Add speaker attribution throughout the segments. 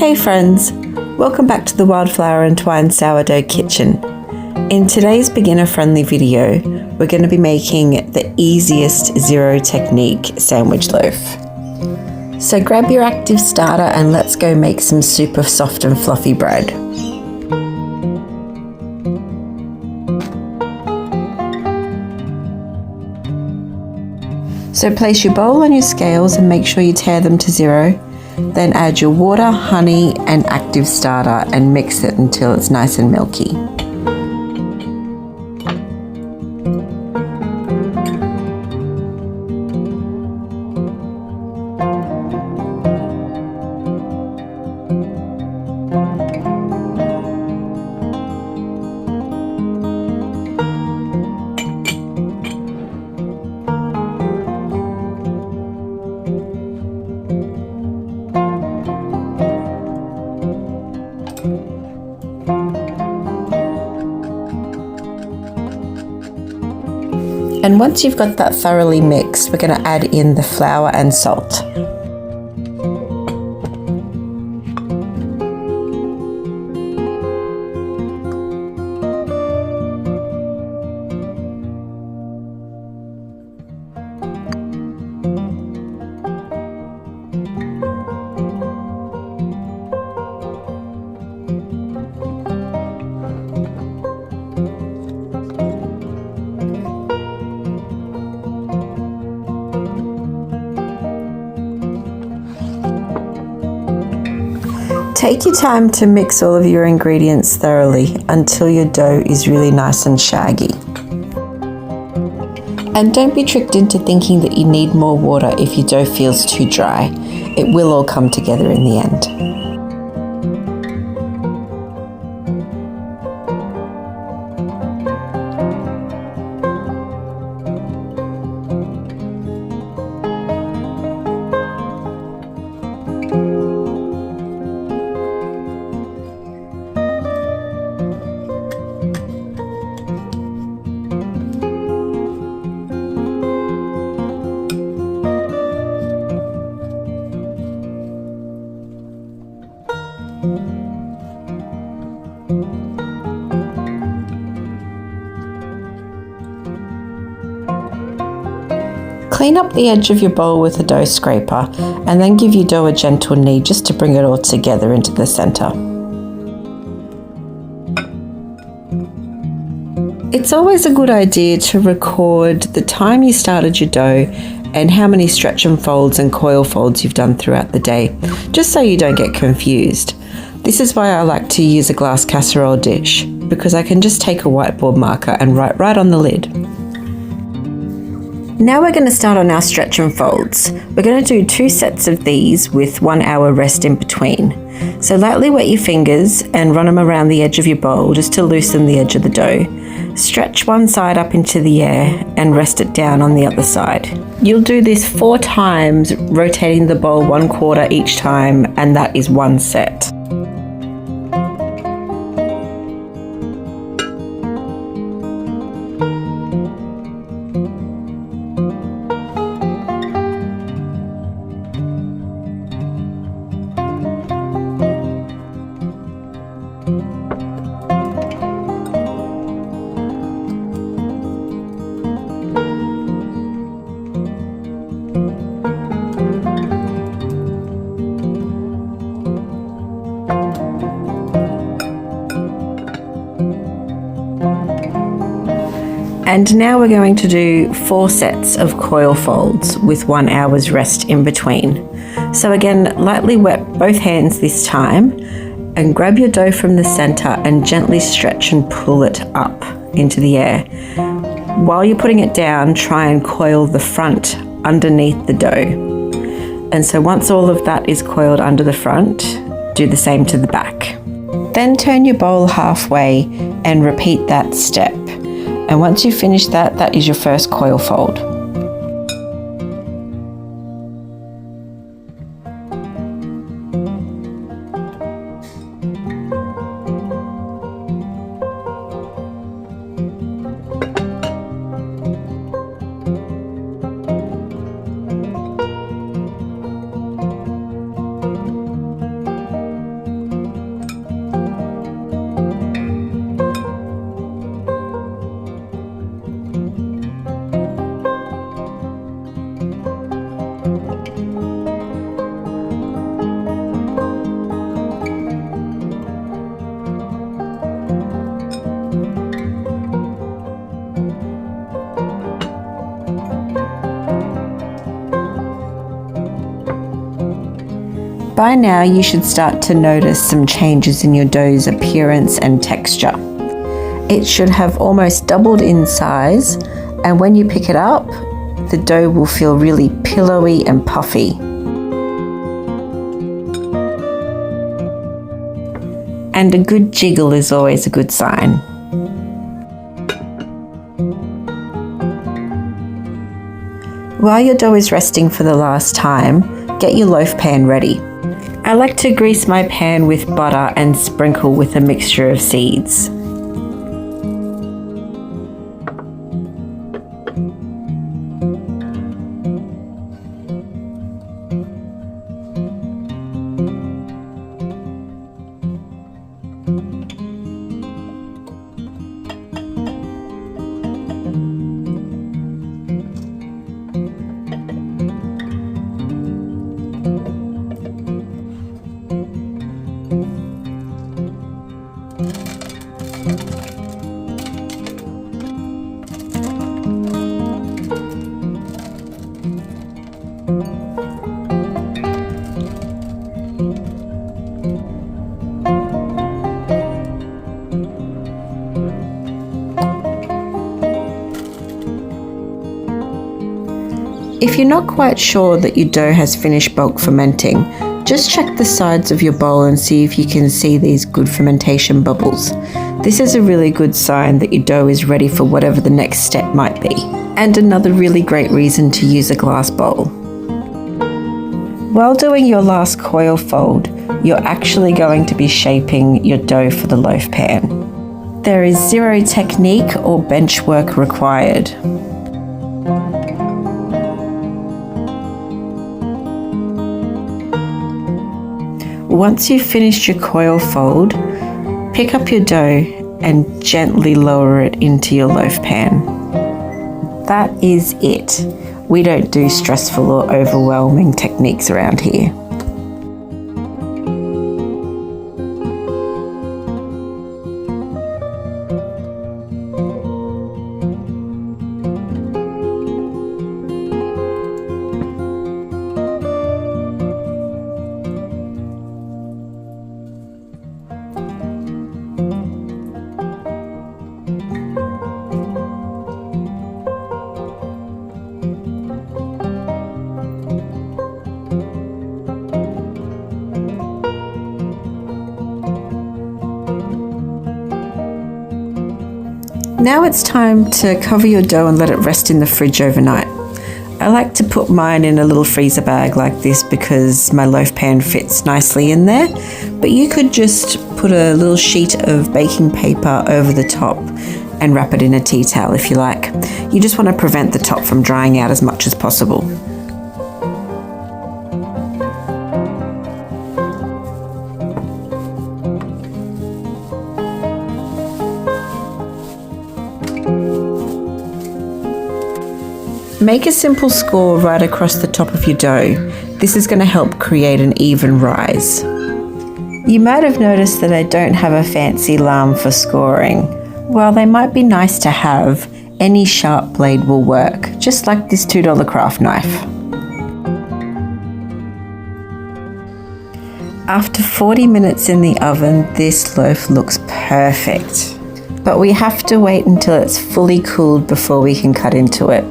Speaker 1: Hey friends, welcome back to the Wildflower and Twine Sourdough Kitchen. In today's beginner-friendly video, we're going to be making the easiest zero technique sandwich loaf. So grab your active starter and let's go make some super soft and fluffy bread. So place your bowl on your scales and make sure you tare them to zero. Then add your water, honey and active starter and mix it until it's nice and milky. And once you've got that thoroughly mixed, we're going to add in the flour and salt. Take your time to mix all of your ingredients thoroughly until your dough is really nice and shaggy. And don't be tricked into thinking that you need more water if your dough feels too dry. It will all come together in the end. Clean up the edge of your bowl with a dough scraper and then give your dough a gentle knead just to bring it all together into the center. It's always a good idea to record the time you started your dough and how many stretch and folds and coil folds you've done throughout the day, just so you don't get confused. This is why I like to use a glass casserole dish, because I can just take a whiteboard marker and write right on the lid. Now we're going to start on our stretch and folds. We're going to do 2 sets of these with 1 hour rest in between. So lightly wet your fingers and run them around the edge of your bowl just to loosen the edge of the dough. Stretch one side up into the air and rest it down on the other side. You'll do this 4 times, rotating the bowl 1/4 each time, and that is 1 set. And now we're going to do 4 sets of coil folds with 1 hour's rest in between. So again, lightly wet both hands this time and grab your dough from the center and gently stretch and pull it up into the air. While you're putting it down, try and coil the front underneath the dough. And so once all of that is coiled under the front, do the same to the back. Then turn your bowl halfway and repeat that step. And once you've finished that, that is your first coil fold. by now you should start to notice some changes in your dough's appearance and texture. It should have almost doubled in size, and when you pick it up, the dough will feel really pillowy and puffy. And a good jiggle is always a good sign. While your dough is resting for the last time, get your loaf pan ready. I like to grease my pan with butter and sprinkle with a mixture of seeds. If you're not quite sure that your dough has finished bulk fermenting, just check the sides of your bowl and see if you can see these good fermentation bubbles. This is a really good sign that your dough is ready for whatever the next step might be, and another really great reason to use a glass bowl. While doing your last coil fold, you're actually going to be shaping your dough for the loaf pan. There is zero technique or bench work required. Once you've finished your coil fold, pick up your dough and gently lower it into your loaf pan. That is it. We don't do stressful or overwhelming techniques around here. Now it's time to cover your dough and let it rest in the fridge overnight. I like to put mine in a little freezer bag like this because my loaf pan fits nicely in there, but you could just put a little sheet of baking paper over the top and wrap it in a tea towel if you like. You just want to prevent the top from drying out as much as possible. Make a simple score right across the top of your dough. This is going to help create an even rise. You might have noticed that I don't have a fancy lamb for scoring. While they might be nice to have, any sharp blade will work, just like this $2 craft knife. After 40 minutes in the oven, this loaf looks perfect. But we have to wait until it's fully cooled before we can cut into it.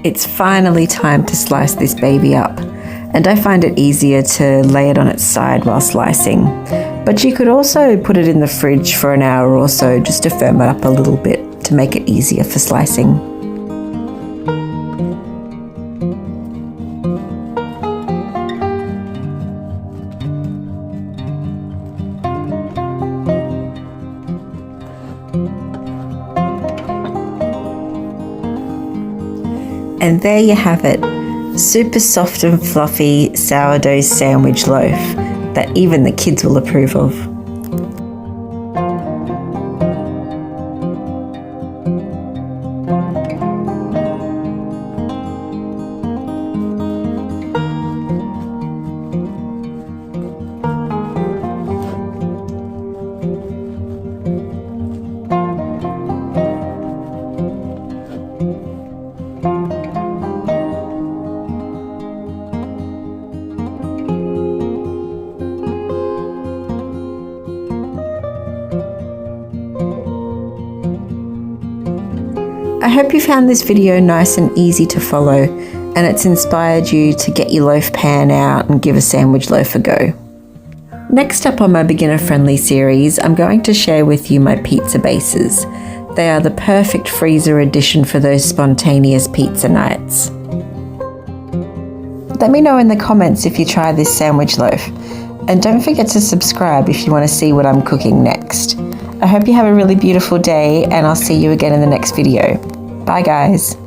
Speaker 1: It's finally time to slice this baby up, and I find it easier to lay it on its side while slicing. But you could also put it in the fridge for an hour or so just to firm it up a little bit to make it easier for slicing. And there you have it, super soft and fluffy sourdough sandwich loaf that even the kids will approve of. I hope you found this video nice and easy to follow, and it's inspired you to get your loaf pan out and give a sandwich loaf a go. Next up on my beginner friendly series, I'm going to share with you my pizza bases. They are the perfect freezer addition for those spontaneous pizza nights. Let me know in the comments if you try this sandwich loaf, and don't forget to subscribe if you want to see what I'm cooking next. I hope you have a really beautiful day, and I'll see you again in the next video. Bye guys.